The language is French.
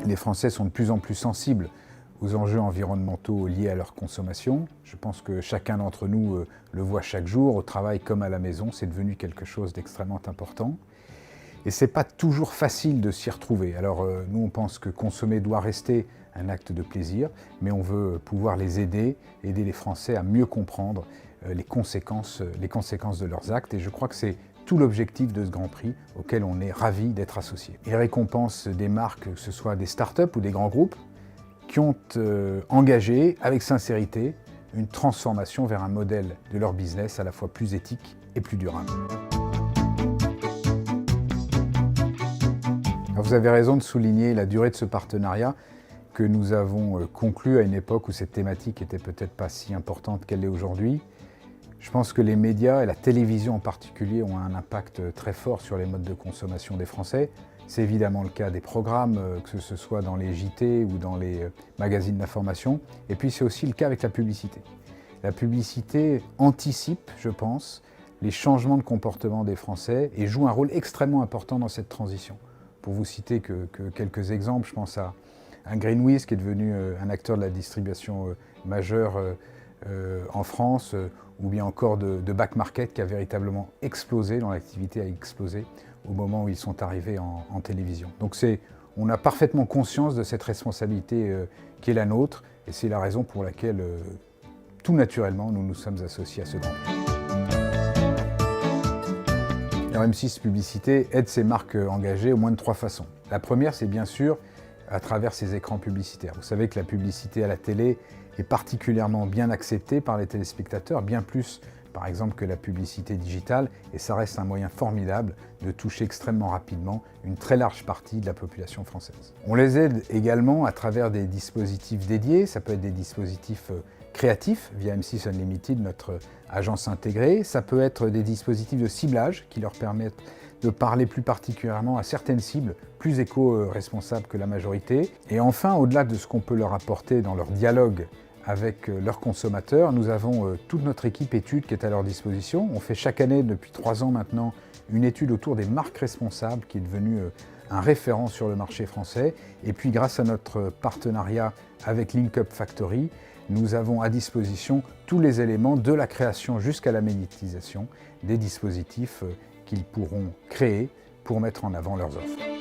Les Français sont de plus en plus sensibles aux enjeux environnementaux liés à leur consommation. Je pense que chacun d'entre nous le voit chaque jour, au travail comme à la maison, c'est devenu quelque chose d'extrêmement important. Et ce n'est pas toujours facile de s'y retrouver. Alors nous, on pense que consommer doit rester un acte de plaisir, mais on veut pouvoir les aider les Français à mieux comprendre les conséquences de leurs actes. Et je crois que c'est tout l'objectif de ce Grand Prix auquel on est ravis d'être associés. Il récompense des marques, que ce soit des startups ou des grands groupes, qui ont engagé avec sincérité une transformation vers un modèle de leur business à la fois plus éthique et plus durable. Alors vous avez raison de souligner la durée de ce partenariat que nous avons conclu à une époque où cette thématique n'était peut-être pas si importante qu'elle est aujourd'hui. Je pense que les médias et la télévision en particulier ont un impact très fort sur les modes de consommation des Français. C'est évidemment le cas des programmes, que ce soit dans les JT ou dans les magazines d'information. Et puis c'est aussi le cas avec la publicité. La publicité anticipe, je pense, les changements de comportement des Français et joue un rôle extrêmement important dans cette transition. Pour vous citer que quelques exemples, je pense à un Greenwiz qui est devenu un acteur de la distribution majeur en France, ou bien encore de Back Market qui a véritablement explosé, dont l'activité a explosé au moment où ils sont arrivés en télévision. Donc on a parfaitement conscience de cette responsabilité qui est la nôtre, et c'est la raison pour laquelle, tout naturellement, nous nous sommes associés à ce Grand Prix. Alors M6 Publicité aide ses marques engagées au moins de 3 façons. La première, c'est bien sûr à travers ses écrans publicitaires. Vous savez que la publicité à la télé est particulièrement bien acceptée par les téléspectateurs, bien plus par exemple que la publicité digitale, et ça reste un moyen formidable de toucher extrêmement rapidement une très large partie de la population française. On les aide également à travers des dispositifs dédiés, ça peut être des dispositifs créatifs via M6 Unlimited, notre agence intégrée, ça peut être des dispositifs de ciblage qui leur permettent de parler plus particulièrement à certaines cibles plus éco-responsables que la majorité. Et enfin, au-delà de ce qu'on peut leur apporter dans leur dialogue avec leurs consommateurs, nous avons toute notre équipe études qui est à leur disposition. On fait chaque année, depuis 3 ans maintenant, une étude autour des marques responsables qui est devenue un référent sur le marché français. Et puis grâce à notre partenariat avec Link Up Factory, nous avons à disposition tous les éléments de la création jusqu'à la monétisation des dispositifs qu'ils pourront créer pour mettre en avant leurs offres.